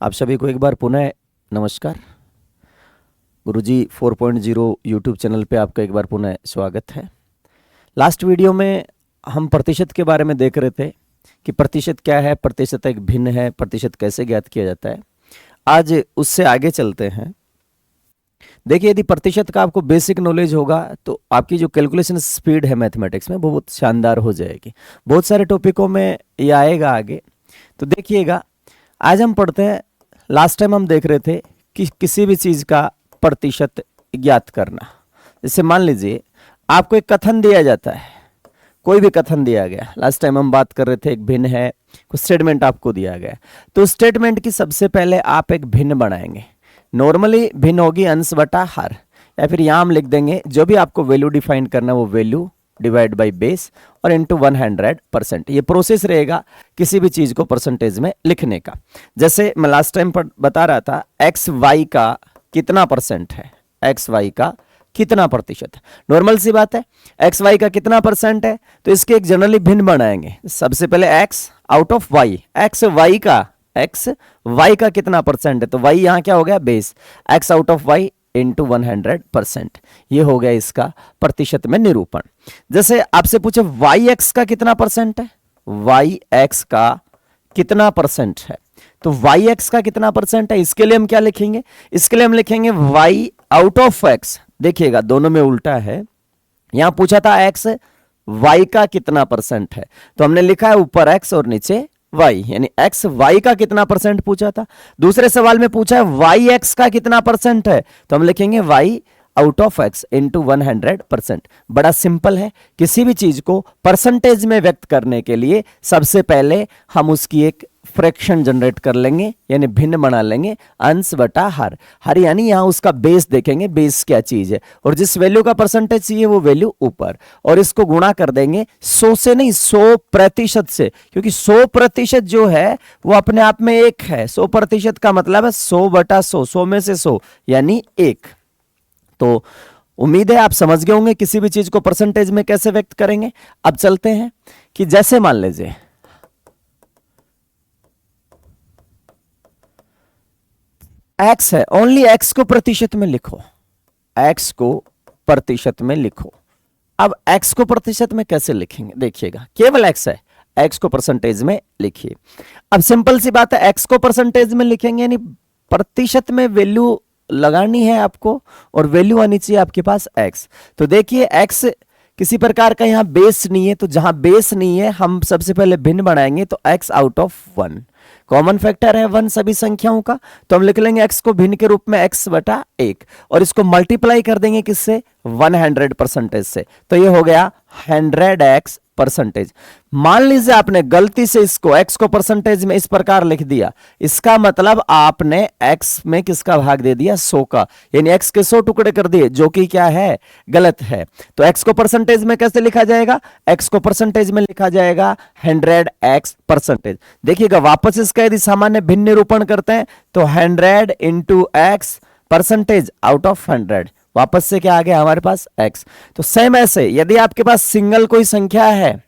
आप सभी को एक बार पुनः नमस्कार। गुरुजी 4.0 यूट्यूब चैनल पे आपका एक बार पुनः स्वागत है। लास्ट वीडियो में हम प्रतिशत के बारे में देख रहे थे कि प्रतिशत क्या है, प्रतिशत एक भिन्न है, प्रतिशत कैसे ज्ञात किया जाता है। आज उससे आगे चलते हैं। देखिए, यदि प्रतिशत का आपको बेसिक नॉलेज होगा तो आपकी जो कैलकुलेशन स्पीड है मैथमेटिक्स में वो बहुत शानदार हो जाएगी। बहुत सारे टॉपिकों में ये आएगा आगे, तो देखिएगा। आज हम पढ़ते हैं, लास्ट टाइम हम देख रहे थे कि किसी भी चीज़ का प्रतिशत ज्ञात करना। जैसे मान लीजिए आपको एक कथन दिया जाता है, कोई भी कथन दिया गया। लास्ट टाइम हम बात कर रहे थे एक भिन्न है, कुछ स्टेटमेंट आपको दिया गया, तो स्टेटमेंट की सबसे पहले आप एक भिन्न बनाएंगे। नॉर्मली भिन्न होगी अंश बटा हर, या फिर यहाँ हम लिख देंगे जो भी आपको वैल्यू डिफाइन करना वो वैल्यू डिवाइड बाई बेस और इंटू 100%। ये प्रोसेस रहेगा किसी भी चीज को परसेंटेज में लिखने का। जैसे मैं लास्ट टाइम पर बता रहा था एक्स वाई का कितना परसेंट है, एक्स वाई का कितना प्रतिशत। नॉर्मल सी बात है, एक्स वाई का कितना परसेंट है, तो इसके एक जनरली भिन्न बनाएंगे। सबसे पहले X out of Y, X Y का कितना परसेंट है, तो वाई यहाँ क्या हो गया base, X out of Y into 100%। ये हो गया इसका प्रतिशत में निरूपण। जैसे आपसे पूछे वाई एक्स का कितना परसेंट है, वाई एक्स का कितना परसेंट है, तो वाई एक्स का कितना परसेंट है, इसके लिए हम क्या लिखेंगे, इसके लिए हम लिखेंगे वाई आउट ऑफ एक्स। देखिएगा दोनों में उल्टा है, यहां पूछा था एक्स वाई का कितना परसेंट है, तो हमने लिखा है ऊपर एक्स और नीचे वाई, यानी एक्स वाई का कितना परसेंट पूछा था। दूसरे सवाल में पूछा है वाई एक्स का कितना परसेंट है, तो हम लिखेंगे Y out of X into 100%। बड़ा सिंपल है। किसी भी चीज को परसेंटेज में व्यक्त करने के लिए सबसे पहले हम उसकी एक फ्रैक्शन जनरेट कर लेंगे, यानी भिन्न बना लेंगे, अंश बटा हर। हर यानी यहां उसका बेस देखेंगे, बेस क्या चीज है, और जिस वैल्यू का परसेंटेज चाहिए वो वैल्यू ऊपर, और इसको गुणा कर देंगे 100 से नहीं 100% से, क्योंकि 100% जो है वो अपने आप में एक है। 100% का मतलब है 100/100, 100 में से 100 यानी 1। तो उम्मीद है आप समझ गए होंगे किसी भी चीज को परसेंटेज में कैसे व्यक्त करेंगे। अब चलते हैं कि जैसे मान लीजिए एक्स है, ओनली एक्स को प्रतिशत में लिखो, एक्स को प्रतिशत में लिखो। अब एक्स को प्रतिशत में कैसे लिखेंगे, देखिएगा केवल एक्स है, एक्स को परसेंटेज में लिखिए। अब सिंपल सी बात है, एक्स को परसेंटेज में लिखेंगे यानी प्रतिशत में वैल्यू लगानी है आपको और वैल्यू आनी चाहिए आपके पास एक्स। तो देखिए एक्स किसी प्रकार का यहां बेस नहीं है, तो जहां बेस नहीं है हम सबसे पहले भिन्न बनाएंगे, तो x out of 1, common factor है 1 सभी संख्याओं का, तो हम लिख लेंगे एक्स को भिन्न के रूप में x/1 और इसको मल्टीप्लाई कर देंगे किससे, 100% से, तो ये हो गया 100x%। मान लीजिए आपने गलती से इसको x को परसेंटेज में इस प्रकार लिख दिया, इसका मतलब आपने x में किसका भाग दे दिया, 100 का, यानी x के 100 टुकड़े कर दिए, जो कि क्या है, गलत है। तो x को परसेंटेज में कैसे लिखा जाएगा, x को परसेंटेज में लिखा जाएगा 100x%। देखिएगा वापस इसका यदि सामान्य भिन्न निरूपण करते हैं तो 100 into x percentage out of 100, वापस से क्या आ गया हमारे पास x। तो सेम ऐसे यदि आपके पास सिंगल कोई संख्या है,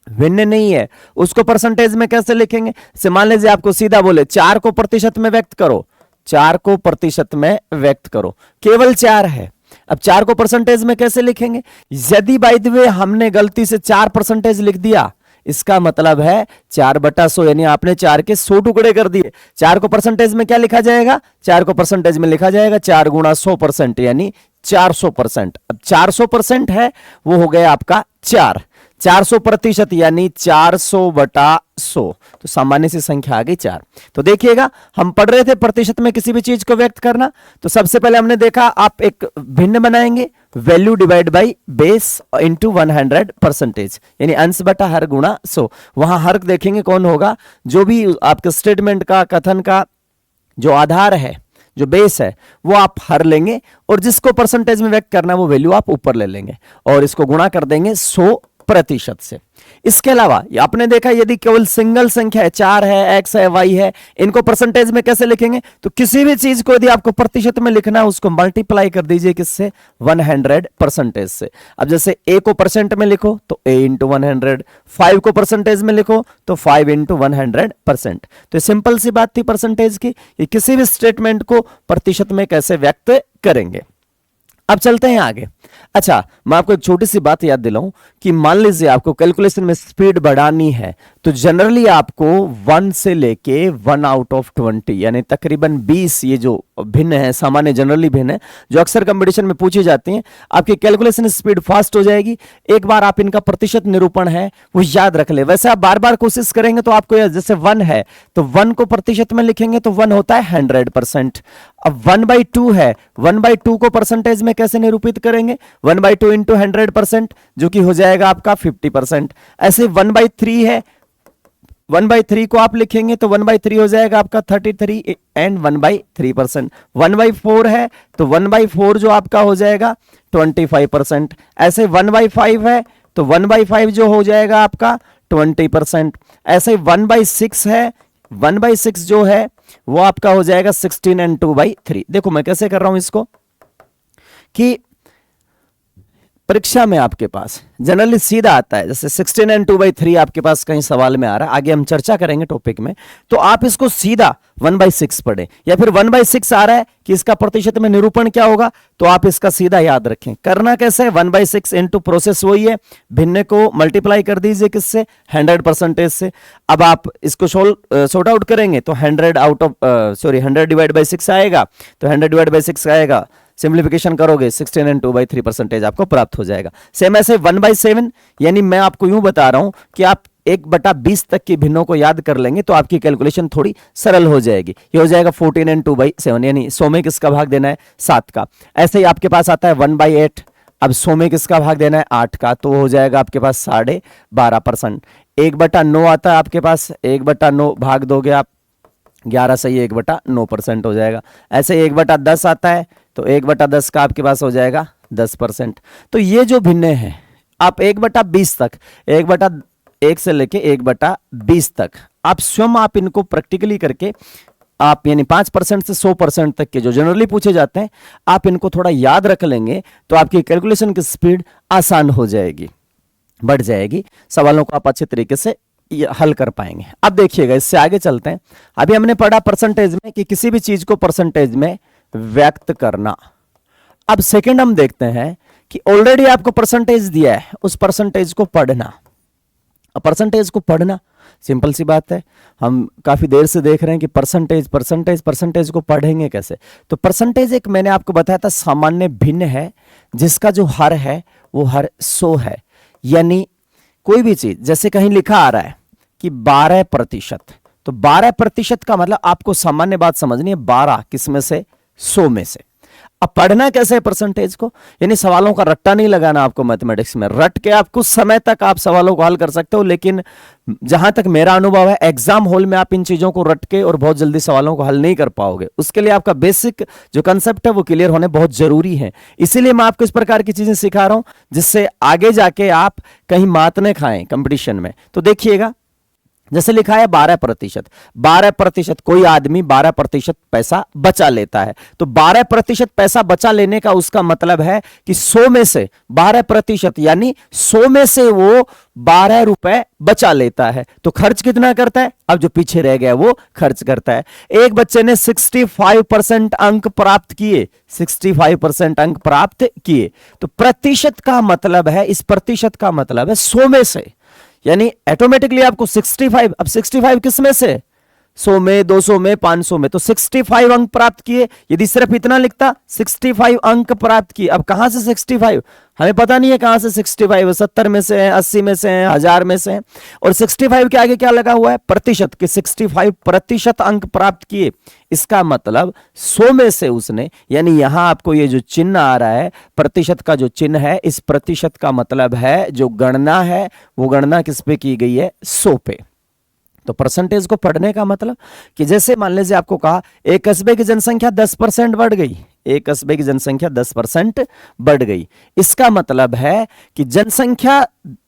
भिन्न नहीं है, उसको परसेंटेज में कैसे लिखेंगे। से मान लीजिए आपको सीधा बोले 4 को प्रतिशत में व्यक्त करो, 4 को प्रतिशत में व्यक्त करो, केवल 4 है। अब 4 को परसेंटेज में कैसे लिखेंगे, यदि बाय द वे हमने गलती से 4% लिख दिया, इसका मतलब है 4/100, यानी आपने 4 के 100 टुकड़े कर दिए। 4 को परसेंटेज में क्या लिखा जाएगा, 4 को परसेंटेज में लिखा जाएगा 4 गुणा 100%, यानी 400%। अब 400% है वो हो गया आपका 400% यानी 400/100, तो सामान्य सी संख्या आ गई 4। तो देखिएगा हम पढ़ रहे थे प्रतिशत में किसी भी चीज को व्यक्त करना, तो सबसे पहले हमने देखा आप एक भिन्न बनाएंगे, value divide by base into 100%, यानी अंश बटा हर गुणा 100। वहां हर देखेंगे कौन होगा, जो भी आपके स्टेटमेंट का कथन का जो आधार है, जो बेस है, वो आप हर लेंगे और जिसको परसेंटेज में व्यक्त करना वो वैल्यू आप ऊपर ले लेंगे और इसको गुणा कर देंगे 100% से। इसके अलावा आपने देखा यदि केवल सिंगल संख्या है, 4 है, x है, y है, इनको परसेंटेज में कैसे लिखेंगे? तो किसी भी चीज को यदि आपको प्रतिशत में लिखना है उसको मल्टीप्लाई कर दीजिए किससे? 100% से। अब जैसे a को परसेंट में लिखो तो a इंटू 100, 5 को परसेंटेज में लिखो तो 5 इंटू 100%। तो सिंपल सी बात थी परसेंटेज की, ये किसी भी स्टेटमेंट को प्रतिशत में कैसे व्यक्त करेंगे। अब चलते हैं आगे। अच्छा, मैं आपको एक छोटी सी बात याद दिलाऊं कि मान लीजिए आपको कैलकुलेशन में स्पीड बढ़ानी है तो जनरली आपको 1 से लेके 1 आउट ऑफ 20 यानी तकरीबन 20 ये जो भिन्न है, सामान्य जनरली भिन्न है, जो अक्सर कंपटीशन में पूछी जाती हैं, आपकी कैलकुलेशन स्पीड फास्ट हो जाएगी। एक बार आप इनका प्रतिशत निरूपण है वो याद रख ले। वैसे आप बार बार कोशिश करेंगे तो आपको जैसे 1 है तो 1 को प्रतिशत में लिखेंगे तो 1 होता है 100%। अब 1/2 है, 1/2 को परसेंटेज में कैसे निरूपित करेंगे? 1/2 इंटू 100% जो कि हो जाएगा आपका 50%। ऐसे 1/3 है, 1/3 को आप लिखेंगे तो 1/3 हो जाएगा आपका 33 एंड 1/3%। 1/4 है तो 1/4 जो आपका हो जाएगा 25%। ऐसे 1/5 है तो 1/5 जो हो जाएगा आपका 20%। ऐसे 1/6 है, 1/6 जो है वो आपका हो जाएगा 16 एंड 2/3। देखो मैं कैसे कर रहा हूं इसको कि परीक्षा में आपके पास जनरली सीधा आता है, जैसे 16 एंड 2/3 आपके पास कहीं सवाल में आ रहा है, आगे हम चर्चा करेंगे टॉपिक में, तो आप इसको सीधा 1/6 पढ़ें, या फिर 1/6 आ रहा है कि इसका प्रतिशत में निरूपण क्या होगा तो आप इसका सीधा याद रखें। करना कैसे? 1/6 इंटू प्रोसेस वही है, भिन्न को मल्टीप्लाई कर दीजिए किससे? 100% से। अब आप इसको सॉर्ट आउट करेंगे तो 100 डिवाइड बाई 6 आएगा, तो 100 डिवाइड बाई 6 आएगा, सिंप्लीफिकेशन करोगे 16 एंड 2/3% आपको प्राप्त हो जाएगा। सेम ऐसे 1/7, यानी मैं आपको यूं बता रहा हूं कि आप 1/20 तक की भिन्नों को याद कर लेंगे तो आपकी कैलकुलेशन थोड़ी सरल हो जाएगी। ये हो जाएगा 14 एंड 2/7, यानी 100 में किसका भाग देना है? 7 का। ऐसे ही आपके पास आता है 1/8, अब 100 में किसका भाग देना है? 8 का, तो हो जाएगा आपके पास 12.5%। 1/9 आता है आपके पास, 1/9 भाग दोगे आप 11 से, 1/9% हो जाएगा। ऐसे 1/10 आता है तो 1/10 का आपके पास हो जाएगा 10%। तो ये जो भिन्न है आप 1/20 तक, 1/1 से लेके 1/20 तक आप स्वयं आप इनको प्रैक्टिकली करके आप यानी 5% से 100% तक के जो जनरली पूछे जाते हैं आप इनको थोड़ा याद रख लेंगे तो आपकी कैलकुलेशन की स्पीड आसान हो जाएगी, बढ़ जाएगी, सवालों को आप अच्छे तरीके से हल कर पाएंगे। अब देखिएगा, इससे आगे चलते हैं। अभी हमने पढ़ा परसेंटेज में कि किसी भी चीज को परसेंटेज में व्यक्त करना। अब सेकंड हम देखते हैं कि ऑलरेडी आपको परसेंटेज दिया है, उस परसेंटेज को पढ़ना। अब परसेंटेज को पढ़ना सिंपल सी बात है, हम काफी देर से देख रहे हैं कि परसेंटेज को पढ़ेंगे कैसे। तो परसेंटेज एक मैंने आपको बताया था सामान्य भिन्न है जिसका जो हर है वो हर 100 है। यानी कोई भी चीज जैसे कहीं लिखा आ रहा है कि 12%, तो 12% का मतलब आपको सामान्य बात समझनी है, 12 किसमें से? 100 में से। अब पढ़ना कैसे है परसेंटेज को? यानी सवालों का रट्टा नहीं लगाना आपको मैथमेटिक्स में, रट के आप कुछ समय तक आप सवालों को हल कर सकते हो, लेकिन जहां तक मेरा अनुभव है एग्जाम हॉल में आप इन चीजों को रट के और बहुत जल्दी सवालों को हल नहीं कर पाओगे। उसके लिए आपका बेसिक जो कंसेप्ट है वो क्लियर होने बहुत जरूरी है। इसीलिए मैं आपको इस प्रकार की चीजें सिखा रहा हूं जिससे आगे जाके आप कहीं मात न खाएं कंपटीशन में। तो देखिएगा, जैसे लिखा है 12%, कोई आदमी 12% पैसा बचा लेता है, तो 12% पैसा बचा लेने का उसका मतलब है कि 100 में से 12% यानी 100 में से वो 12 रुपए बचा लेता है। तो खर्च कितना करता है? अब जो पीछे रह गया वो खर्च करता है। एक बच्चे ने 65% अंक प्राप्त किए, 65% अंक प्राप्त किए, तो प्रतिशत का मतलब है, इस प्रतिशत का मतलब है 100 में से, यानी ऑटोमेटिकली आपको 65, अब 65 किस में से? 100 में, 200 में, 500 में, तो 65 अंक प्राप्त किए। यदि सिर्फ इतना लिखता 65 अंक प्राप्त किए, अब कहां से 65? हमें पता नहीं है कहां से 65, 70 में से है, 80 में से है, 1000 में से है, और 65 के आगे क्या लगा हुआ है? प्रतिशत के 65% अंक प्राप्त किए। इसका मतलब 100 में से उसने, यानी यहां आपको ये जो चिन्ह आ रहा है प्रतिशत का जो चिन्ह है, इस प्रतिशत का मतलब है जो गणना है वो गणना किस पे की गई है? 100 पे। तो परसेंटेज को पढ़ने का मतलब कि जैसे मान लीजिए आपको कहा एक कस्बे की जनसंख्या 10% बढ़ गई, एक कस्बे की जनसंख्या 10% बढ़ गई, इसका मतलब है कि जनसंख्या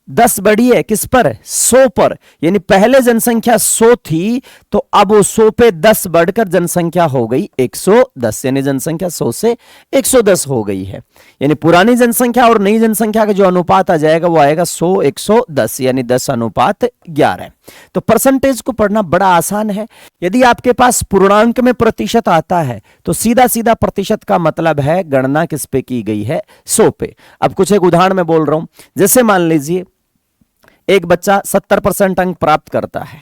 10 बढ़ी है किस पर, 100 पर। यानी पहले जनसंख्या 100 थी तो अब वो 100 पे 10 बढ़कर जनसंख्या हो गई 110, यानी जनसंख्या 100 से 110 हो गई है। यानी पुरानी जनसंख्या और नई जनसंख्या का जो अनुपात आ जाएगा वो आएगा 100 110, यानी 10:11। तो परसेंटेज को पढ़ना बड़ा आसान है। यदि आपके पास पूर्णांक में प्रतिशत आता है तो सीधा सीधा प्रतिशत का मतलब है गणना किस पे की गई है, 100 पे। अब कुछ एक उदाहरण में बोल रहा हूं, जैसे मान लीजिए एक बच्चा 70% अंक प्राप्त करता है,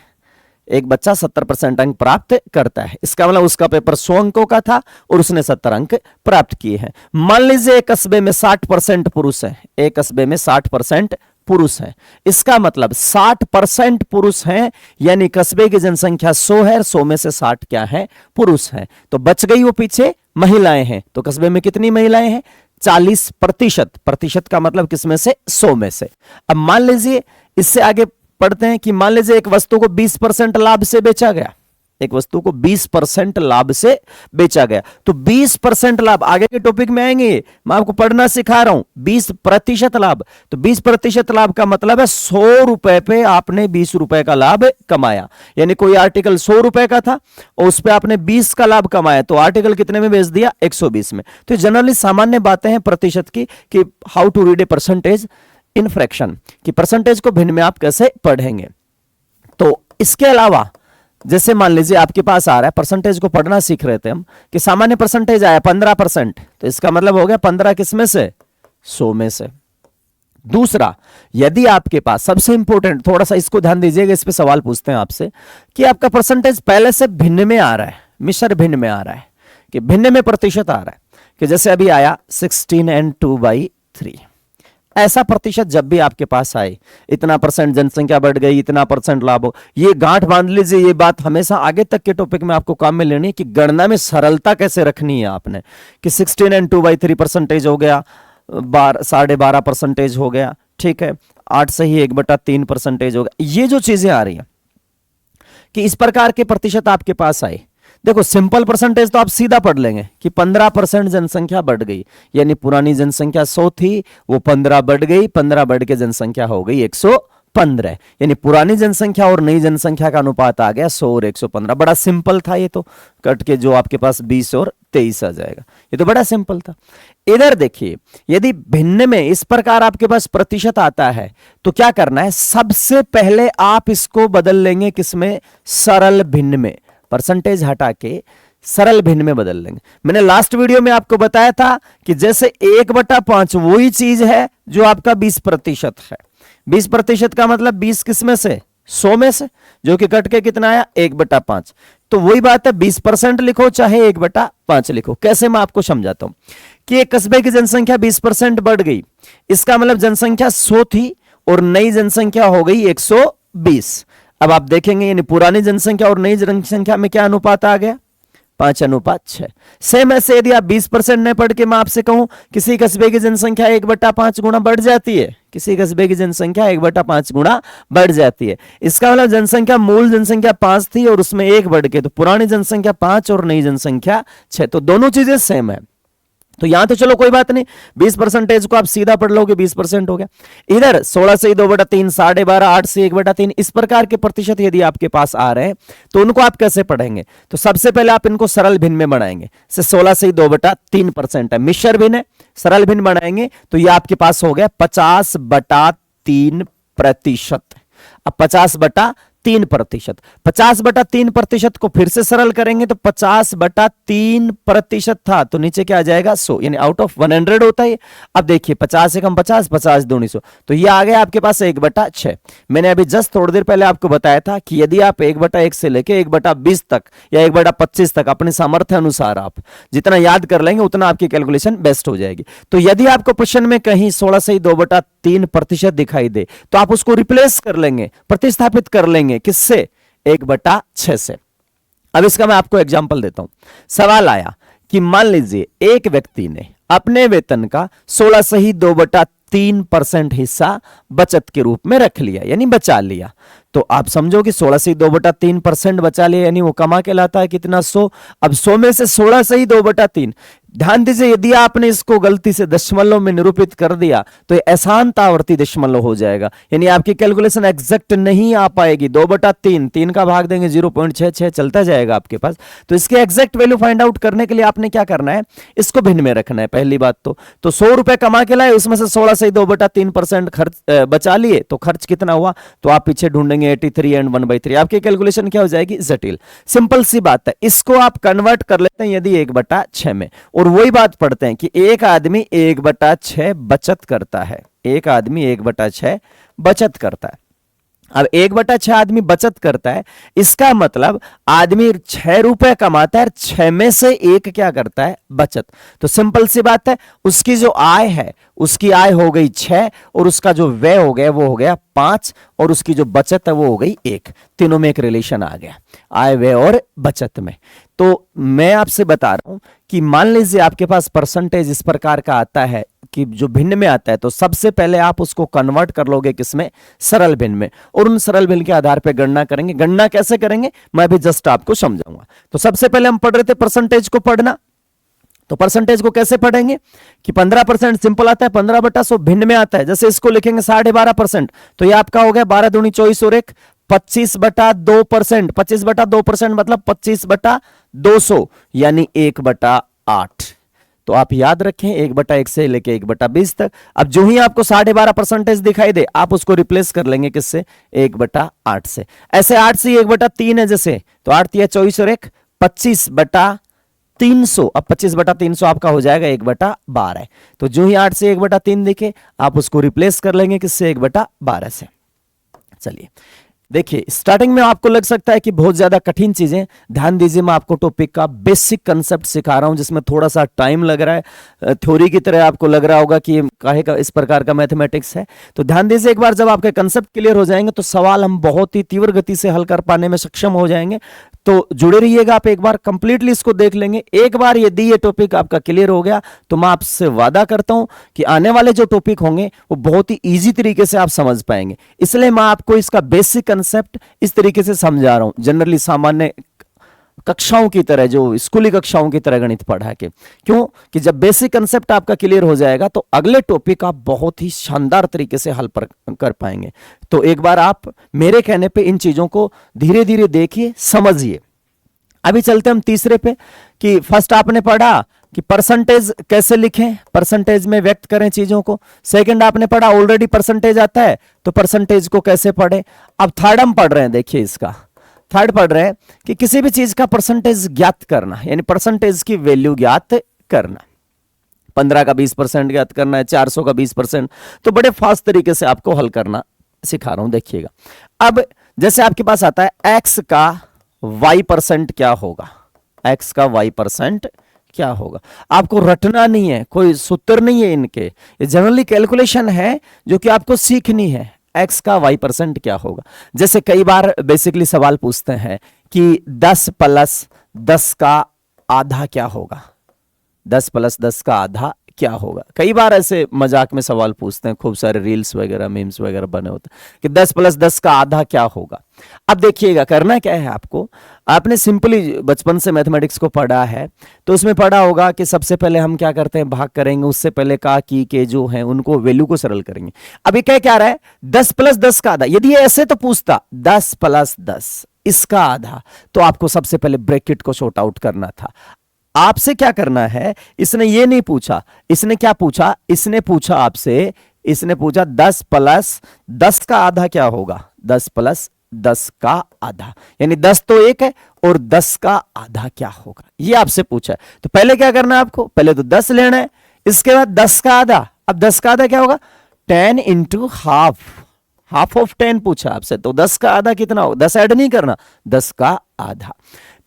एक बच्चा 70% अंक प्राप्त करता है, इसका मतलब उसका पेपर 100 अंकों का था और उसने 70 अंक प्राप्त किए हैं। मान लीजिए एक कस्बे में 60% पुरुष है, एक कस्बे में 60% पुरुष हैं, इसका मतलब 60% पुरुष हैं, यानी कस्बे की जनसंख्या 100 है, 100 में से 60 क्या है, पुरुष हैं। तो बच गई वो पीछे महिलाएं हैं, तो कस्बे में कितनी महिलाएं हैं, 40%। प्रतिशत का मतलब किसमें से, 100 में से। अब मान लीजिए इससे आगे पढ़ते हैं कि मान लीजिए एक वस्तु को 20% लाभ से बेचा गया, एक वस्तु को 20% लाभ से बेचा गया, तो 20% लाभ आगे के टॉपिक में आएंगे, मैं आपको पढ़ना सिखा रहा हूं। 20% लाभ, तो 20% लाभ का मतलब है 100 रुपए पे आपने 20 रुपए का लाभ कमाया। यानी कोई आर्टिकल 100 रुपए का था और उस पर आपने 20 का लाभ कमाया, तो आर्टिकल कितने में बेच दिया, 120 में। तो जनरली सामान्य बातें हैं प्रतिशत की कि how to read a percentage in fraction, कि परसेंटेज को भिन्न में आप कैसे पढ़ेंगे। तो इसके अलावा जैसे मान लीजिए आपके पास आ रहा है, परसेंटेज को पढ़ना सीख रहे थे हम, कि सामान्य परसेंटेज आया 15%, तो इसका मतलब हो गया 15 किस में से, 100 में से। दूसरा, यदि आपके पास सबसे इंपॉर्टेंट, थोड़ा सा इसको ध्यान दीजिएगा, इस पे सवाल पूछते हैं आपसे कि आपका परसेंटेज पहले से भिन्न में आ रहा है, मिश्र भिन्न में आ रहा है, कि भिन्न में प्रतिशत आ रहा है, कि जैसे अभी आया 16 and 2/3। ऐसा प्रतिशत जब भी आपके पास आए, इतना परसेंट जनसंख्या बढ़ गई, इतना परसेंट लाभ हो, ये गांठ बांध लीजिए, ये बात हमेशा आगे तक के टॉपिक में आपको काम में लेनी है कि गणना में सरलता कैसे रखनी है आपने, कि 16 and 2/3% हो गया, 12.5% हो गया, ठीक है, 8 से ही 1/3% हो गया। ये जो चीजें आ रही हैं कि इस प्रकार के प्रतिशत आपके पास आए, देखो सिंपल परसेंटेज तो आप सीधा पढ़ लेंगे कि 15% जनसंख्या बढ़ गई, यानी पुरानी जनसंख्या 100 थी, वो 15 बढ़ गई, 15 बढ़ के जनसंख्या हो गई 115, यानी पुरानी जनसंख्या और नई जनसंख्या का अनुपात आ गया 100 और 115। बड़ा सिंपल था ये, तो कट के जो आपके पास 20 और 23 आ जाएगा, ये तो बड़ा सिंपल था। इधर देखिए, यदि भिन्न में इस प्रकार आपके पास प्रतिशत आता है तो क्या करना है, सबसे पहले आप इसको बदल लेंगे किसमें, सरल भिन्न में, परसेंटेज हटा के सरल भिन्न में बदल लेंगे। मैंने लास्ट वीडियो में आपको बताया था कि जैसे 1/5 वही चीज है जो आपका 20% है। 20% का मतलब 20 किस में से, 100 में से, जो कि कट के कितना आया, 1/5। तो वही बात है, 20% लिखो चाहे 1/5 लिखो। कैसे, मैं आपको समझाता हूं कि एक कस्बे की जनसंख्या 20% बढ़ गई, इसका मतलब जनसंख्या 100 थी और नई जनसंख्या हो गई 120। अब आप देखेंगे यानी पुरानी जनसंख्या और नई जनसंख्या में क्या अनुपात आ गया, 5:6। सेम ऐसे यदि आप 20% नहीं पढ़ के मैं आपसे कहूं किसी कस्बे की जनसंख्या 1/5 गुना बढ़ जाती है, किसी कस्बे की जनसंख्या 1/5 गुना बढ़ जाती है, इसका मतलब जनसंख्या मूल जनसंख्या 5 थी और उसमें 1 बढ़ के, तो पुरानी जनसंख्या 5 और नई जनसंख्या 6, तो दोनों चीजें सेम है। तो यहां तो चलो कोई बात नहीं, 20% को आप सीधा पढ़ लोगे, 20% हो गया। इधर 16 से 2/3, 12.5, 8 से 1/3, इस प्रकार के प्रतिशत यदि आपके पास आ रहे हैं तो उनको आप कैसे पढ़ेंगे, तो सबसे पहले आप इनको सरल भिन्न में बनाएंगे। 16 से 2/3% है, मिश्र भिन्न है, सरल भिन्न बनाएंगे तो ये आपके पास हो गया 50/3%। अब 50/3%, 50/3% को फिर से सरल करेंगे तो 50/3% था, तो नीचे क्या आ जाएगा, 100, यानी आउट ऑफ 100 होता है। अब देखिए 50 से कम 50, 50 दूनी 100, तो ये आ गया आपके पास 1/6। मैंने अभी जस्ट थोड़ी देर पहले आपको बताया था कि यदि आप 1/1 से लेके 1/20 तक या 1/25 तक अपने सामर्थ्य अनुसार आप जितना याद कर लेंगे उतना आपकी कैलकुलेशन बेस्ट हो जाएगी। तो यदि आपको प्रश्न में कहीं 16 से 2/3% दिखाई दे तो आप उसको रिप्लेस कर लेंगे, प्रतिस्थापित कर लेंगे, किससे, 1/6 से। अब इसका मैं आपको एग्जांपल देता हूं। सवाल आया कि मान लीजिए एक व्यक्ति ने अपने वेतन का 16 से ही 2/3% हिस्सा बचत के रूप में रख लिया, यानी बचा लिया, तो आप समझो कि 16 से 2/3% बचा लिया, यानी वो कमा के लाता है कितना 100। अब 100 में से 16 से ही 2/3। ध्यान दीजिए, यदि आपने इसको गलती से दशमलव में निरूपित कर दिया तो ये अशांतावर्ती दशमलव हो जाएगा, यानी आपकी कैलकुलेशन एग्जैक्ट नहीं आ पाएगी। 2/3, 3 का भाग देंगे 0.66 चलता जाएगा आपके पास। तो इसके एग्जैक्ट वैल्यू फाइंड आउट करने के लिए आपने क्या करना है, इसको भिन्न में रखना है पहली बात तो 100 रुपए कमा के लाए, उसमें से 16 से 2/3% खर्च बचा लिए, तो खर्च कितना हुआ, तो आप पीछे ढूंढेंगे 83 एंड 1/3। आपकी कैलकुलेशन क्या हो जाएगी, जटिल। सिंपल सी बात है, इसको आप कन्वर्ट कर लेते हैं यदि 1/6 में, और वही बात पढ़ते हैं कि एक आदमी 1/6 बचत करता है। एक आदमी 1/6 बचत करता है। अब 1/6 आदमी बचत करता है, इसका मतलब आदमी 6 रुपए कमाता है, 6 में से 1 क्या करता है, बचत। तो सिंपल सी बात है, उसकी जो आय है, उसकी आय हो गई 6, और उसका जो व्यय हो गया वो हो गया 5, और उसकी जो बचत है वो हो गई 1। तीनों में एक रिलेशन आ गया, आय व्यय और बचत में। तो मैं आपसे बता रहा हूं कि मान लीजिए आपके पास परसेंटेज इस प्रकार का आता है कि जो भिन्न में आता है, तो सबसे पहले आप उसको कन्वर्ट कर लोगे किसमें, सरल भिन्न में, और उन सरल भिन्न के आधार पर गणना करेंगे। गणना कैसे करेंगे मैं भी जस्ट आपको समझाऊंगा। तो सबसे पहले हम पढ़ रहे थे परसेंटेज को पढ़ना, तो परसेंटेज को कैसे पढ़ेंगे कि 15% सिंपल आता है, 15/100 भिन्न में आता है। जैसे इसको लिखेंगे 12.5%, तो ये आपका हो गया 12 दूनी 24 और 1 25/2%। 25/2% मतलब 25/200 यानी 1/8। तो आप याद रखें 1/1 से लेके 1/20 तक। अब जो ही आपको 12.5% दिखाई दे, आप उसको रिप्लेस कर लेंगे किससे, 1/8 से। ऐसे 8 से 1/3 है जैसे, तो 8 या 24 और 1 25/300। अब 25/300 आपका हो जाएगा 1/12। तो जो ही 8 से 1/3 दिखे, आप उसको रिप्लेस कर लेंगे किससे, 1/12 से। चलिए देखिए, स्टार्टिंग में आपको लग सकता है कि बहुत ज्यादा कठिन चीजें, ध्यान दीजिए मैं आपको टॉपिक का बेसिक कंसेप्ट सिखा रहा हूं, जिसमें थोड़ा सा टाइम लग रहा है। थ्योरी की तरह आपको लग रहा होगा कि काहे का इस प्रकार का मैथमेटिक्स है। तो ध्यान दीजिए, एक बार जब आपके कंसेप्ट क्लियर हो जाएंगे तो सवाल हम बहुत ही तीव्र गति से हल कर पाने में सक्षम हो जाएंगे। तो जुड़े रहिएगा, आप एक बार कंप्लीटली इसको देख लेंगे। एक बार यदि ये टॉपिक आपका क्लियर हो गया तो मैं आपसे वादा करता हूं कि आने वाले जो टॉपिक होंगे वो बहुत ही इजी तरीके से आप समझ पाएंगे। इसलिए मैं आपको इसका बेसिक कंसेप्ट इस तरीके से समझा रहा हूं, जनरली सामान्य कक्षाओं की तरह, जो स्कूली कक्षाओं की तरह गणित पढ़ा के। क्यों कि जब बेसिक कंसेप्ट आपका क्लियर हो जाएगा तो अगले टॉपिक आप बहुत ही शानदार तरीके से हल कर पाएंगे। तो एक बार आप मेरे कहने पे इन चीजों को धीरे धीरे देखिए, समझिए। अभी चलते हम तीसरे पे कि फर्स्ट आपने पढ़ा कि परसेंटेज कैसे लिखें, परसेंटेज में व्यक्त करें चीजों को। सेकंड आपने पढ़ा ऑलरेडी परसेंटेज आता है तो परसेंटेज को कैसे पढ़े। अब थर्ड हम पढ़ रहे हैं, देखिए इसका थर्ड पढ़ रहे हैं कि किसी भी चीज का परसेंटेज ज्ञात करना, यानी परसेंटेज की वैल्यू ज्ञात करना। 15 का 20% ज्ञात करना है, 400 का 20%। तो बड़े फास्ट तरीके से आपको हल करना सिखा रहा हूं, देखिएगा। अब जैसे आपके पास आता है x का y% क्या होगा, x का y% क्या होगा। आपको रटना नहीं है, कोई सूत्र नहीं है इनके, ये जनरली कैलकुलेशन है जो कि आपको सीखनी है। x का y% क्या होगा। जैसे कई बार बेसिकली सवाल पूछते हैं कि 10 + 10 का आधा क्या होगा, 10 + 10 का आधा क्या होगा। कई बार ऐसे मजाक में सवाल पूछते हैं, खूब सारे रील्स वगैरह मीम्स वगैरह बने होते हैं कि 10 + 10 का आधा क्या होगा। अब देखिएगा करना क्या है आपको, आपने सिंपली बचपन से मैथमेटिक्स को पढ़ा है तो उसमें पढ़ा होगा कि सबसे पहले हम क्या करते हैं, भाग करेंगे, उससे पहले का की के जो है उनको वैल्यू को सरल करेंगे। अब ये क्या रहा है, 10 + 10 का आधा। यदि ये ऐसे तो पूछता 10 + 10 इसका आधा, तो आपको सबसे पहले ब्रैकेट को शॉर्ट आउट करना था। आपसे क्या करना है, इसने ये नहीं पूछा, इसने क्या पूछा, इसने पूछा आपसे, इसने पूछा 10 + 10 का आधा क्या होगा, 10 + 10 का आधा, यानी 10 तो 1 है और 10 का आधा क्या होगा, ये आपसे पूछा है। तो पहले क्या करना है आपको, पहले तो 10 लेना है, इसके बाद 10 का आधा। अब 10 का आधा क्या होगा, 10 × हाफ, हाफ ऑफ 10 पूछा आपसे, तो 10 का आधा कितना होगा, 10 ऐड नहीं करना, 10 का आधा।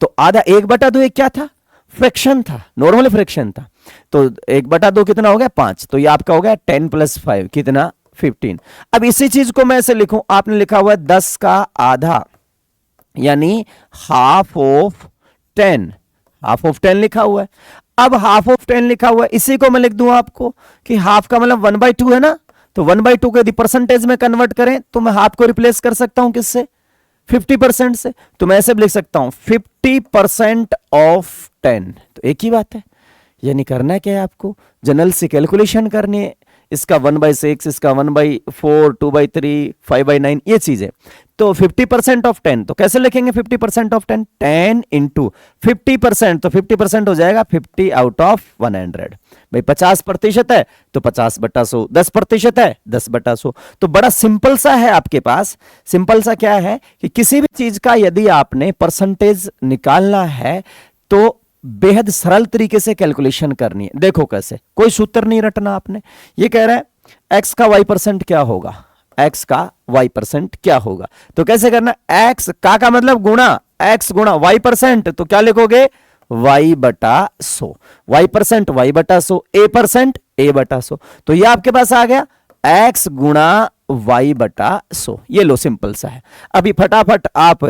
तो आधा 1/2 क्या था, फ्रैक्शन था, नॉर्मल फ्रैक्शन था। तो 1/2 कितना हो गया, 5। तो ये आपका हो गया 10 + 5 कितना, 15। अब इसी चीज को मैं ऐसे लिखूं, आपने लिखा हुआ है 10 का आधा यानी हाफ ऑफ 10, हाफ ऑफ 10 लिखा हुआ है। अब हाफ ऑफ 10 लिखा हुआ है, इसी को मैं लिख दूं आपको कि हाफ का मतलब 1/2 है ना, तो 1/2 को यदि परसेंटेज में कन्वर्ट करें तो मैं हाफ को रिप्लेस कर सकता हूं किससे, 50% से, तो मैं ऐसे भी लिख सकता हूं 50% ऑफ 10, तो एक ही बात है। यानी करना क्या है आपको, जनरल से कैलकुलेशन करनी है, इसका 1/6, इसका 1/4, 2/3, 5/9, ये चीज है। तो 50% ऑफ 10, तो कैसे लिखेंगे 50% ऑफ 10, 10 इंटू 50%, तो 50% हो जाएगा 50 आउट ऑफ 100। भाई 50% है तो 50/100, 10% है 10/100। तो बड़ा सिंपल सा है आपके पास। सिंपल सा क्या है कि किसी भी चीज का यदि आपने परसेंटेज निकालना है तो बेहद सरल तरीके से कैलकुलेशन करनी है। देखो कैसे, कोई सूत्र नहीं रटना आपने। ये कह रहा है x का y% क्या होगा, x का y% क्या होगा, तो कैसे करना, x का मतलब गुणा, x गुणा y%, तो क्या लिखोगे y/100, y% y/100, a% a/100। तो ये आपके पास आ गया x गुणा y/100। ये लो सिंपल सा है। अभी फटाफट आप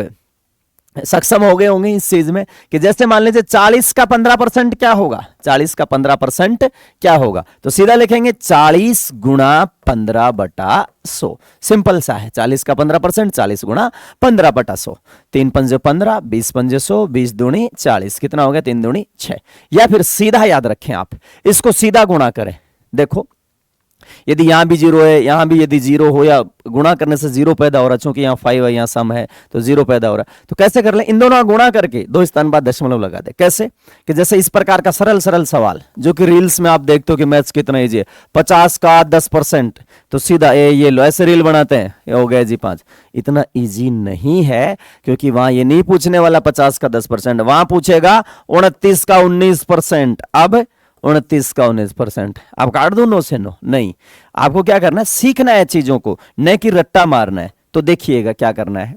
सक्षम हो गए होंगे इस चीज में कि जैसे मान लीजिए 40 का 15% क्या होगा, 40 का 15% क्या होगा, तो सीधा लिखेंगे 40 गुणा 15/100। सिंपल सा है, 40 का 15%, 40 गुणा 15/100। 3 पंजे 15, 20 पंजे 100, 20 दूनी 40, कितना हो गया 3 दूनी 6। या फिर सीधा याद रखें आप, इसको सीधा गुणा करें। देखो यदि यहां भी जीरो है, यहां भी यदि जीरो हो या गुणा करने से जीरो पैदा हो रहा है, चूंकि यहां 5 है, यहां सम है तो जीरो पैदा हो रहा है, तो कैसे कर ले, इन दोनों गुणा करके 2 स्थान बाद दशमलव लगा दे। कैसे कि जैसे इस प्रकार का सरल सरल सवाल जो कि रील्स में आप देखते हो कि मैथ्स कितना इजी है, 50 का 10%, तो सीधा ये लो, ऐसे रील बनाते हैं, ये हो गया जी 5। इतना इजी नहीं है, क्योंकि वहां ये नहीं पूछने वाला 50 का 10%, वहां पूछेगा 29 का 19%। अब 29 का 19%, आप काट दो 9 से 9, नहीं, आपको क्या करना है, सीखना है चीजों को, न कि रट्टा मारना है। तो देखिएगा क्या करना है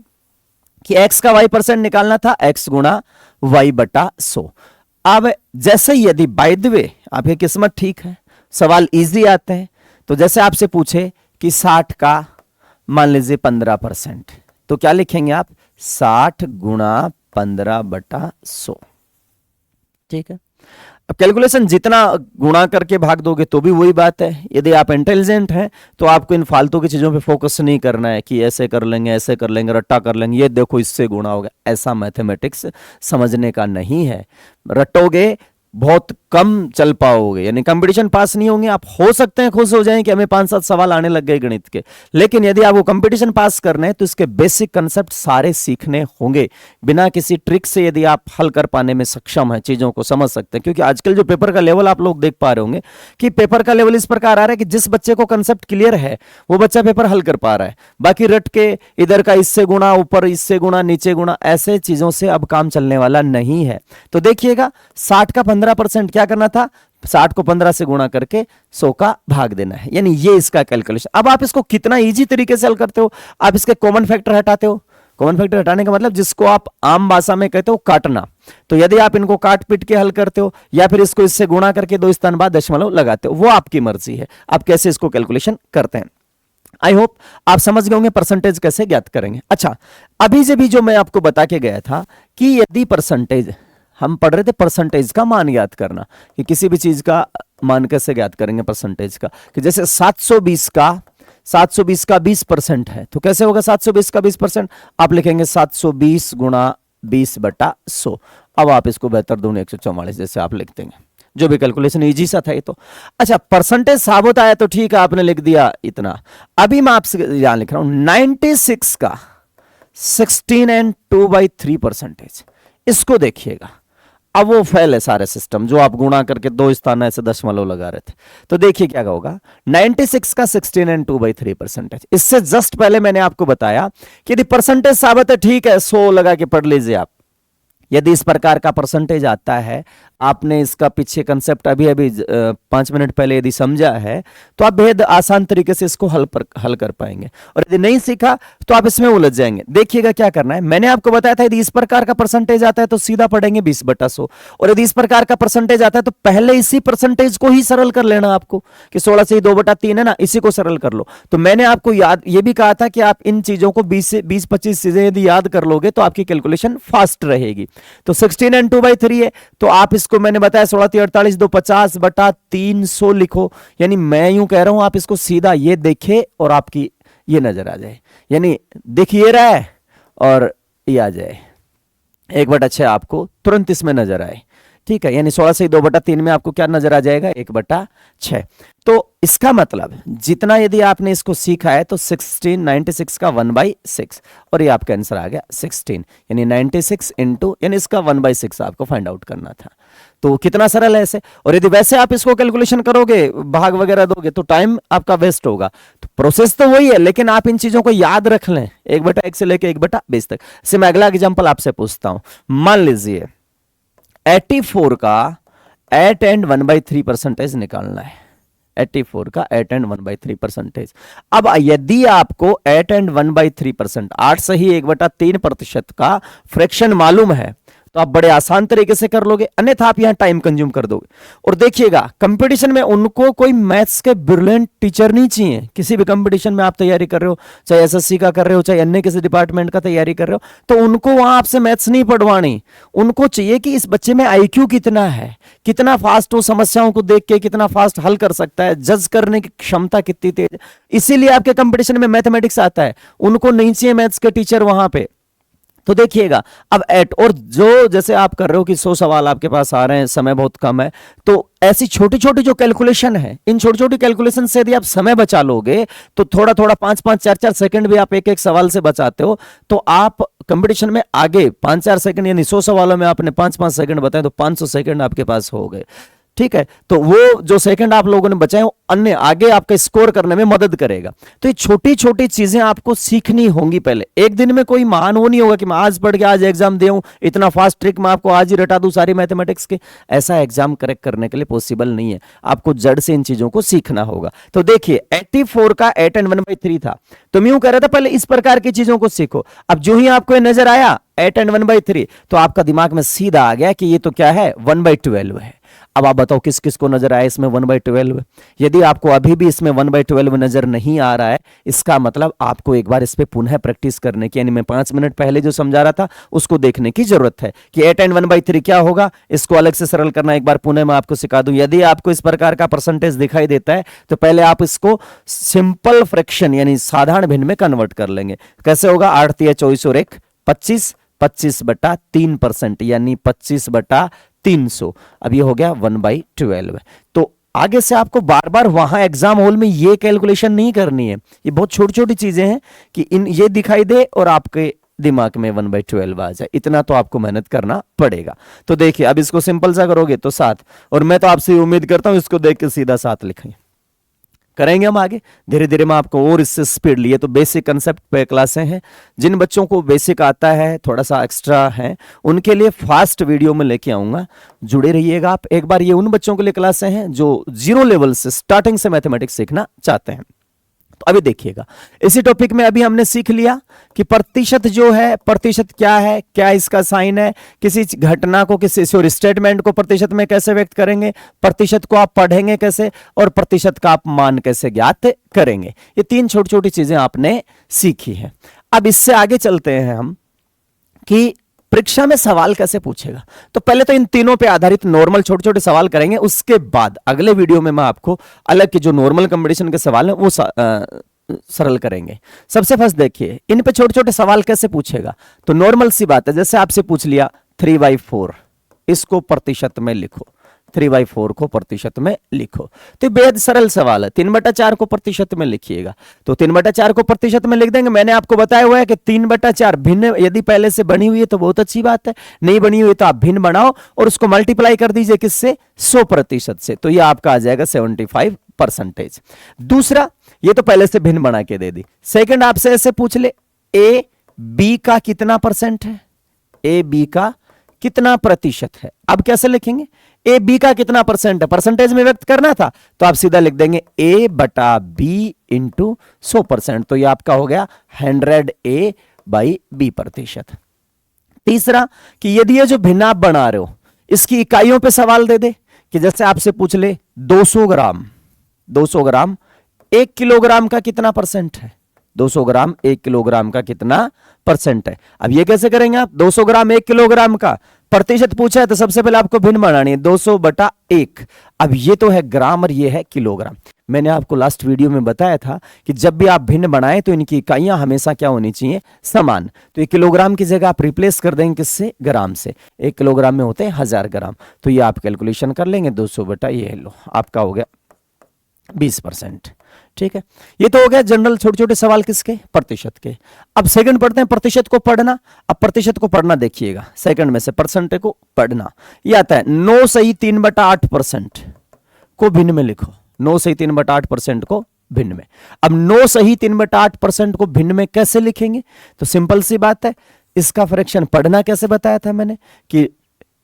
कि x का y% निकालना था, x गुणा y/100। अब जैसे यदि बाय द वे आपकी किस्मत ठीक है, सवाल इजी आते हैं, तो जैसे आपसे पूछे कि 60 का मान लीजिए 15%, तो क्या लिखेंगे आप, 60 गुणा 15/100। ठीक है, अब कैलकुलेशन जितना गुणा करके भाग दोगे तो भी वही बात है। यदि आप इंटेलिजेंट हैं तो आपको इन फालतू की चीजों पे फोकस नहीं करना है कि ऐसे कर लेंगे, ऐसे कर लेंगे, रट्टा कर लेंगे, ये देखो इससे गुणा होगा, ऐसा मैथमेटिक्स समझने का नहीं है। रटोगे बहुत कम चल पाओगे, यानी कंपटीशन पास नहीं होंगे आप। हो सकते हैं खुश हो जाएं कि हमें 5-7 सवाल आने लग गए गणित के, लेकिन यदि आपको कंपटीशन पास करना है तो इसके बेसिक कंसेप्ट सारे सीखने होंगे। बिना किसी ट्रिक से यदि आप हल कर पाने में सक्षम है, चीजों को समझ सकते हैं, क्योंकि आजकल जो पेपर का लेवल आप लोग देख पा रहे होंगे कि पेपर का लेवल इस प्रकार आ रहा है कि जिस बच्चे को कंसेप्ट क्लियर है वो बच्चा पेपर हल कर पा रहा है। बाकी रट के इधर का इससे गुणा, ऊपर इससे गुणा, नीचे गुणा, ऐसे चीजों से अब काम चलने वाला नहीं है। तो देखिएगा 60 का 15% क्या करना था, 60 को 15 से गुणा करके 100 का भाग देना है, यानी ये इसका कैलकुलेशन। अब आप इसको कितना इजी तरीके से हल करते हो, आप इसके कॉमन फैक्टर हटाते हो। कॉमन फैक्टर हटाने का मतलब जिसको आप आम भाषा में कहते हो काटना। तो यदि आप इनको काट पीट के हल करते हो या फिर इसको इससे गुणा करके 2 स्थान बाद दशमलव लगाते हो, वो आपकी मर्जी है आप कैसे इसको कैलकुलेशन करते हैं। आई होप आप समझ गए होंगे परसेंटेज कैसे ज्ञात करेंगे। अच्छा, अभी से भी जो मैं आपको बता के गया था कि यदि परसेंटेज, हम पढ़ रहे थे परसेंटेज का मान ज्ञात करना, कि किसी भी चीज का मान कैसे ज्ञात करेंगे परसेंटेज का, कि जैसे 720 का 20% है, तो कैसे होगा 720 का 20%, आप लिखेंगे 720 गुणा 20/100। अब आप इसको बेहतर दूनी 144 जैसे आप लिख देंगे, जो भी कैलकुलेशन इजी सा था ये तो। अच्छा, परसेंटेज साबुत आया तो ठीक है, आपने लिख दिया इतना। अभी मैं आपसे यहां लिख रहा हूं 96 का 16 and 2/3%, इसको देखिएगा। अब वो फेल है सारे सिस्टम जो आप गुणा करके 2 स्थान ऐसे दशमलव लगा रहे थे। तो देखिए क्या होगा, 96 का 16 and 2/3%। इससे जस्ट पहले मैंने आपको बताया कि यदि परसेंटेज साबित है, ठीक है, 100 लगा के पढ़ लीजिए आप। यदि इस प्रकार का परसेंटेज आता है, आपने इसका पीछे कंसेप्ट अभी 5 मिनट पहले यदि समझा है, तो आप बेहद आसान तरीके से इसको हल कर पाएंगे। और यदि नहीं सीखा तो आप इसमें उलझ जाएंगे। देखिएगा क्या करना है, मैंने आपको बताया था यदि इस प्रकार का परसेंटेज आता है तो सीधा पढ़ेंगे 20/100, और यदि इस प्रकार का परसेंटेज आता है तो पहले इसी परसेंटेज को ही सरल कर लेना आपको, कि 16 से 2/3 है ना, इसी को सरल कर लो। तो मैंने आपको याद ये भी कहा था कि आप इन चीजों को 20-25 चीजें यदि याद कर लोगे तो आपकी कैलकुलेशन फास्ट रहेगी। तो 16 and 2/3 है, तो आप इसको मैंने बताया 16 × 48 = 50/300 लिखो। यानी मैं यूं कह रहा हूं, आप इसको सीधा ये देखे और आपकी ये नजर आ जाए, यानी देखिए रहा है और ये आ जाए 1/6 आपको तुरंत इसमें नजर आए। ठीक है, यानी 16 से 2/3 में आपको क्या नजर आ जाएगा, 1/6। तो इसका मतलब जितना यदि आपने इसको सीखा है तो 96 का 1/6 और ये आपका आंसर आ गया 16, यानी 96 इंटू यानी इसका 1/6 आपको फाइंड आउट करना था। तो कितना सरल है ऐसे। और यदि वैसे आप इसको कैलकुलेशन करोगे, भाग वगैरह दोगे तो टाइम आपका वेस्ट होगा। तो प्रोसेस तो वही है, लेकिन आप इन चीजों को याद रख लें 1/1 से लेकर 1/20 तक। से मैं अगला एग्जाम्पल आपसे पूछता हूं, मान लीजिए 84 का 8 एंड 1/3% निकालना है। 84 का 8 एंड 1/3%। अब यदि आपको 8 एंड 1/3%, 8 से ही 1/3% का फ्रैक्शन मालूम है तो आप बड़े आसान तरीके से कर लोगे, अन्यथा आप यहां टाइम कंज्यूम कर दोगे। और देखिएगा कंपटीशन में उनको कोई मैथ्स के ब्रिलियंट टीचर नहीं चाहिए। किसी भी कंपटीशन में आप तैयारी कर रहे हो, चाहे एसएससी का कर रहे हो, चाहे अन्य किसी डिपार्टमेंट का तैयारी कर रहे हो, तो उनको वहां आपसे मैथ्स नहीं पढ़वानी। उनको चाहिए कि इस बच्चे में आईक्यू कितना है, कितना फास्ट वो समस्याओं को देख के कितना फास्ट हल कर सकता है, जज करने की क्षमता कितनी तेज। इसीलिए आपके कंपटीशन में मैथमेटिक्स आता है। उनको नहीं चाहिए मैथ्स के टीचर वहां पे। तो देखिएगा अब एट, और जो जैसे आप कर रहे हो कि 100 सवाल आपके पास आ रहे हैं, समय बहुत कम है, तो ऐसी छोटी छोटी जो कैलकुलेशन है, इन छोटी छोटी कैलकुलेशन से यदि आप समय बचा लोगे तो थोड़ा थोड़ा 5-5 4-4 सेकंड भी आप एक एक सवाल से बचाते हो तो आप कंपटीशन में आगे 5-4 सेकंड, यानी 100 सवालों में आपने 5-5 सेकंड बताए तो 500 सेकंड आपके पास हो गए। ठीक है, तो वो जो सेकंड आप लोगों ने बचाए वो अन्य आगे आपका स्कोर करने में मदद करेगा। तो ये छोटी छोटी चीजें आपको सीखनी होंगी पहले। एक दिन में कोई महान वो नहीं होगा कि मैं आज पढ़ के आज एग्जाम दूं, इतना फास्ट ट्रिक मैं आपको आज ही रटा दूं सारी मैथमेटिक्स के। ऐसा एग्जाम करेक्ट करने के लिए पॉसिबल नहीं है, आपको जड़ से इन चीजों को सीखना होगा। तो देखिए 84 का 8 एंड 1/3 था, तो मैं यूं कह रहा था पहले इस प्रकार की चीजों को सीखो। अब जो ही आपको ये नजर आया 8 एंड 1/3 तो आपका दिमाग में सीधा आ गया कि ये तो क्या है 1/12 है। अब आप बताओ किस किस को नजर आया इसमें 1/12। यदि आपको अभी भी इसमें 1/12 नजर नहीं आ रहा है, इसका मतलब आपको एक बार इस पे पुनः प्रैक्टिस करने की, यानी मैं 5 मिनट पहले जो समझा रहा था उसको देखने की जरूरत है कि 8 एंड 1/3 क्या होगा। इसको अलग से सरल करना एक बार पुनः मैं आपको सिखा दूं। यदि आपको इस प्रकार का परसेंटेज दिखाई देता है तो पहले आप इसको सिंपल फ्रैक्शन यानी साधारण भिन्न में कन्वर्ट कर लेंगे। कैसे होगा, 8 × 24 और 1 25, 25/3% यानी 25/300। अब ये हो गया 1/12। तो आगे से आपको बार बार वहां एग्जाम हॉल में ये कैलकुलेशन नहीं करनी है। ये बहुत छोटी छोटी चीजें हैं कि इन ये दिखाई दे और आपके दिमाग में 1/12 आ जाए, इतना तो आपको मेहनत करना पड़ेगा। तो देखिए अब इसको सिंपल सा करोगे तो 7, और मैं तो आपसे उम्मीद करता हूं इसको देख के सीधा 7 लिखें। करेंगे हम आगे धीरे धीरे, मैं आपको और इससे स्पीड लिए। तो बेसिक कंसेप्ट पे क्लासें हैं, जिन बच्चों को बेसिक आता है थोड़ा सा एक्स्ट्रा है उनके लिए फास्ट वीडियो में लेके आऊंगा, जुड़े रहिएगा आप। एक बार ये उन बच्चों के लिए क्लासें हैं जो 0 लेवल से स्टार्टिंग से मैथमेटिक्स सीखना चाहते हैं। तो अभी देखिएगा इसी टॉपिक में अभी हमने सीख लिया कि प्रतिशत जो है, प्रतिशत क्या है, क्या इसका साइन है, किसी घटना को, किसी स्टेटमेंट को प्रतिशत में कैसे व्यक्त करेंगे, प्रतिशत को आप पढ़ेंगे कैसे, और प्रतिशत का आप मान कैसे ज्ञात करेंगे। ये 3 छोटी छोटी चीजें आपने सीखी है। अब इससे आगे चलते हैं हम कि परीक्षा में सवाल कैसे पूछेगा। तो पहले तो इन तीनों पे आधारित नॉर्मल छोटे छोटे सवाल करेंगे, उसके बाद अगले वीडियो में मैं आपको अलग के जो नॉर्मल कंपटीशन के सवाल हैं वो सरल करेंगे। सबसे फर्स्ट देखिए इन पे छोटे छोटे सवाल कैसे पूछेगा। तो नॉर्मल सी बात है, जैसे आपसे पूछ लिया 3/4 इसको प्रतिशत में लिखो, 3/4 को प्रतिशत में लिखो। तो बेहद सरल सवाल है। 3/4 को प्रतिशत में लिखिएगा, तो 3/4 को प्रतिशत में लिख देंगे। मैंने आपको बताया हुआ है कि 3/4 भिन्न यदि पहले से बनी हुई है तो बहुत अच्छी बात है, नहीं बनी हुई तो आप भिन्न बनाओ और उसको मल्टीप्लाई कर दीजिए किससे, 100% से, तो ये आपका आ जाएगा 75%। दूसरा, ये तो पहले से भिन्न बना के दे दी। सेकंड आपसे ऐसे पूछ ले ए बी का कितना परसेंट है, ए बी का कितना प्रतिशत है। अब कैसे लिखेंगे, ए बी का कितना परसेंट है, परसेंटेज में व्यक्त करना था तो आप सीधा लिख देंगे A/B इंटू 100%। तो ये आपका हो गया 100A/B प्रतिशत। तीसरा कि यदि ये जो भिन्न आप बना रहे हो इसकी इकाइयों पे सवाल दे दे कि जैसे आपसे पूछ ले 200 ग्राम 1 किलोग्राम का कितना परसेंट है, 200 ग्राम 1 किलोग्राम का कितना परसेंट है। अब ये कैसे करेंगे आप, 200 ग्राम 1 किलोग्राम का प्रतिशत पूछा है तो सबसे पहले आपको भिन्न बनानी है 200/1। अब ये तो है ग्राम और ये है किलोग्राम। मैंने आपको लास्ट वीडियो में बताया था कि जब भी आप भिन्न बनाएं तो इनकी इकाइयां हमेशा क्या होनी चाहिए, समान। तो ये किलोग्राम की जगह आप रिप्लेस कर देंगे किससे, ग्राम से। 1 किलोग्राम में होते हैं 1000 ग्राम। तो ये आप कैलकुलेशन कर लेंगे 200 ये लो आपका हो गया 20%। ठीक है, ये तो हो गया जनरल छोटे छोटे सवाल किसके, प्रतिशत के। अब सेकंड पढ़ते हैं प्रतिशत को पढ़ना। अब प्रतिशत को पढ़ना देखिएगा, सेकंड में से परसेंटेज को पढ़ना। ये आता है 9 सही 3/8% को भिन्न में लिखो। 9 सही 3/8% को भिन्न में। अब 9 सही 3/8% को भिन्न में कैसे लिखेंगे, तो सिंपल सी बात है, इसका फ्रैक्शन पढ़ना कैसे बताया था मैंने कि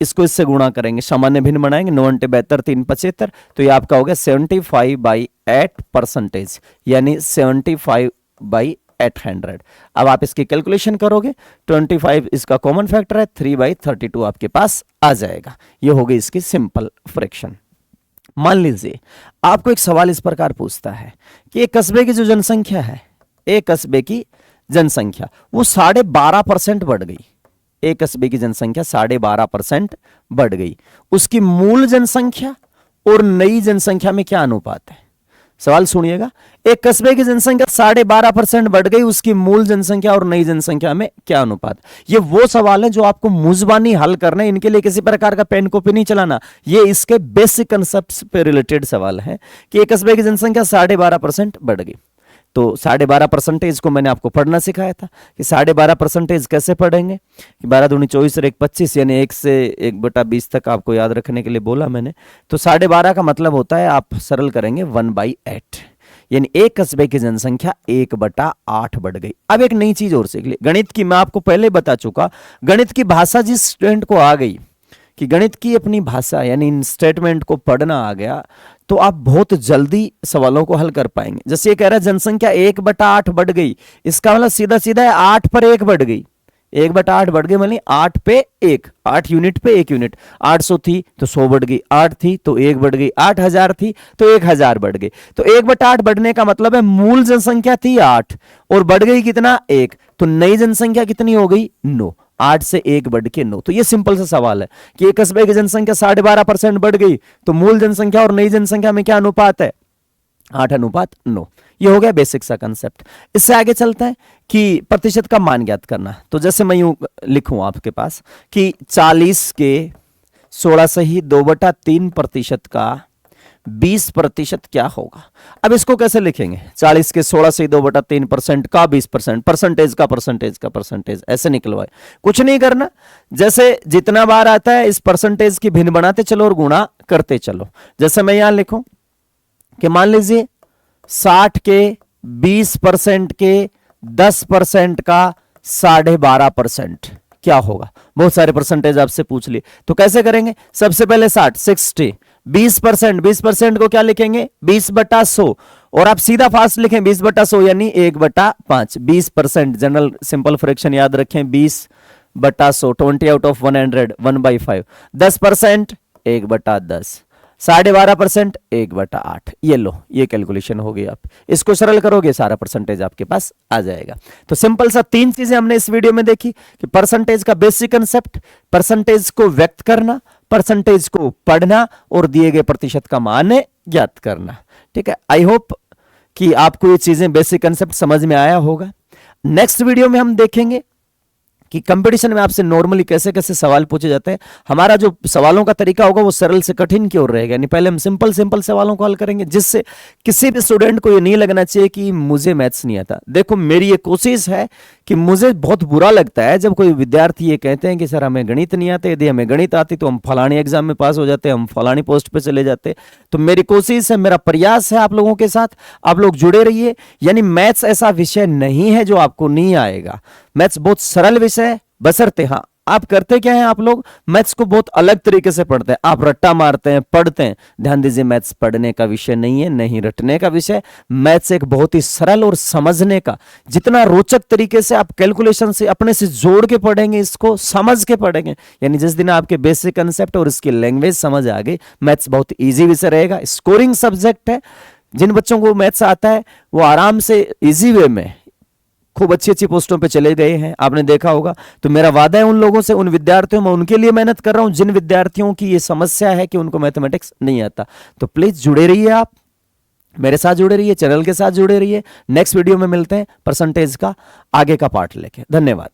इसको इससे गुणा करेंगे, सामान्य भिन्न बनाएंगे। 9 × 72 3 75, तो ये आपका हो गया 75/8%, यानी 75/800। अब आप इसकी कैलकुलेशन करोगे, 25 इसका कॉमन फैक्टर है, 3/32 आपके पास आ जाएगा। ये हो गई इसकी सिंपल फ्रैक्शन। मान लीजिए आपको एक सवाल इस प्रकार पूछता है कि एक कस्बे की जो जनसंख्या है, एक कस्बे की जनसंख्या वो 12.5% बढ़ गई। एक कस्बे की जनसंख्या 12.5% बढ़ गई, उसकी मूल जनसंख्या और नई जनसंख्या में क्या अनुपात है। सवाल सुनिएगा, एक कस्बे की जनसंख्या 12.5% बढ़ गई, उसकी मूल जनसंख्या और नई जनसंख्या में क्या अनुपात। ये वो सवाल है जो आपको मुजबानी हल करना है, इनके लिए किसी प्रकार का पेन कॉपी नहीं चलाना। ये इसके बेसिक कंसेप्ट पे रिलेटेड सवाल है कि एक कस्बे की जनसंख्या 12.5% बढ़ गई। तो 12.5% को मैंने आपको पढ़ना सिखाया था कि 12.5% कैसे पढ़ेंगे कि 12 दूनी 24 और 1 25, यानी 1 से 1/20 तक आपको याद रखने के लिए बोला मैंने। तो 12.5 का मतलब होता है, आप सरल करेंगे 1/8, यानी एक कस्बे की जनसंख्या 1/8 बढ़ गई। अब एक नई चीज और सीख ली, गणित की मैं आपको पहले बता चुका, गणित की भाषा जिस स्टूडेंट को आ गई कि गणित की अपनी भाषा यानी इन स्टेटमेंट को पढ़ना आ गया, तो आप बहुत जल्दी सवालों को हल कर पाएंगे। जैसे ये कह रहा है जनसंख्या 1/8 बढ़ गई, इसका मतलब सीधा सीधा है 8 पर 1 बढ़ गई। 1/8 बढ़ गई मतलब 8 पे 1, 8 यूनिट पे 1 यूनिट। 800 थी तो 100 बढ़ गई, 8 थी तो 1 बढ़ गई, 8000 थी तो 1000 बढ़ गई। तो 1/8 बढ़ने का मतलब है मूल जनसंख्या थी 8 और बढ़ गई कितना, 1। तो नई जनसंख्या कितनी हो गई, 9। 8 से 1 बढ़ के 9। तो ये सिंपल सा सवाल है कि एक कस्बे की जनसंख्या 12.5% बढ़ गई, तो मूल जनसंख्या और नई जनसंख्या में क्या अनुपात है, 8:9। ये हो गया बेसिक सा कंसेप्ट। इससे आगे चलता है कि प्रतिशत का मान ज्ञात करना। तो जैसे मैं यूं लिखूं आपके पास कि 40 के 16 सही 2/3% का 20% क्या होगा। अब इसको कैसे लिखेंगे, 40 के 16 से 2/3% का 20%, परसेंटेज का परसेंटेज ऐसे निकलवाए। कुछ नहीं करना, जैसे जितना बार आता है इस परसेंटेज की भिन्न बनाते चलो और गुणा करते चलो। जैसे मैं यहां लिखूं कि मान लीजिए 60 के 20% के 10% का 12.5% क्या होगा। बहुत सारे परसेंटेज आपसे पूछ लिए, तो कैसे करेंगे, सबसे पहले 60 20% को क्या लिखेंगे 20/100, और आप सीधा फास्ट लिखें 20/100 यानी 1/5। 20% जनरल सिंपल फ्रैक्शन याद रखें, 20/100 20 आउट ऑफ 100 1/5। 10% 1/10, 12.5% 1/8। ये लो, ये कैलकुलेशन हो गई। आप इसको सरल करोगे सारा परसेंटेज आपके पास आ जाएगा। तो सिंपल सा 3 चीजें हमने इस वीडियो में देखी कि परसेंटेज का बेसिक कंसेप्ट, परसेंटेज को व्यक्त करना, परसेंटेज को पढ़ना और दिए गए प्रतिशत का मान ज्ञात करना। ठीक है, आई होप कि आपको ये चीजें बेसिक कंसेप्ट समझ में आया होगा। नेक्स्ट वीडियो में हम देखेंगे कि कंपटीशन में आपसे नॉर्मली कैसे कैसे सवाल पूछे जाते हैं। हमारा जो सवालों का तरीका होगा वो सरल से कठिन की ओर रहेगा, यानी पहले हम सिंपल सवालों को हल करेंगे, जिससे किसी भी स्टूडेंट को ये नहीं लगना चाहिए कि मुझे मैथ्स नहीं आता। देखो, मेरी ये कोशिश है कि मुझे बहुत बुरा लगता है जब कोई विद्यार्थी ये कहते हैं कि सर हमें गणित नहीं आता, यदि हमें गणित आती तो हम फलानी एग्जाम में पास हो जाते, हम फलानी पोस्ट पे चले जाते। तो मेरी कोशिश है, मेरा प्रयास है आप लोगों के साथ, आप लोग जुड़े रहिए। यानी मैथ्स ऐसा विषय नहीं है जो आपको नहीं आएगा, मैथ्स बहुत सरल विषय है, बशर्ते हाँ आप करते क्या है, आप लोग मैथ्स को बहुत अलग तरीके से पढ़ते हैं। आप रट्टा मारते हैं, पढ़ते हैं। ध्यान दीजिए, मैथ्स पढ़ने का विषय नहीं है, नहीं रटने का विषय। मैथ्स एक बहुत ही सरल और समझने का, जितना रोचक तरीके से आप कैलकुलेशन से अपने से जोड़ के पढ़ेंगे, इसको समझ के पढ़ेंगे, यानी जिस दिन आपके बेसिक कंसेप्ट और इसकी लैंग्वेज समझ आ गई, मैथ्स बहुत ईजी विषय रहेगा। स्कोरिंग सब्जेक्ट है, जिन बच्चों को मैथ्स आता है वो आराम से इजी वे में खूब अच्छी अच्छी पोस्टों पे चले गए हैं, आपने देखा होगा। तो मेरा वादा है उन लोगों से, उन विद्यार्थियों में, उनके लिए मेहनत कर रहा हूं जिन विद्यार्थियों की ये समस्या है कि उनको मैथमेटिक्स नहीं आता। तो प्लीज जुड़े रहिए, आप मेरे साथ जुड़े रहिए, चैनल के साथ जुड़े रहिए। नेक्स्ट वीडियो में मिलते हैं परसेंटेज का आगे का पार्ट लेके। धन्यवाद।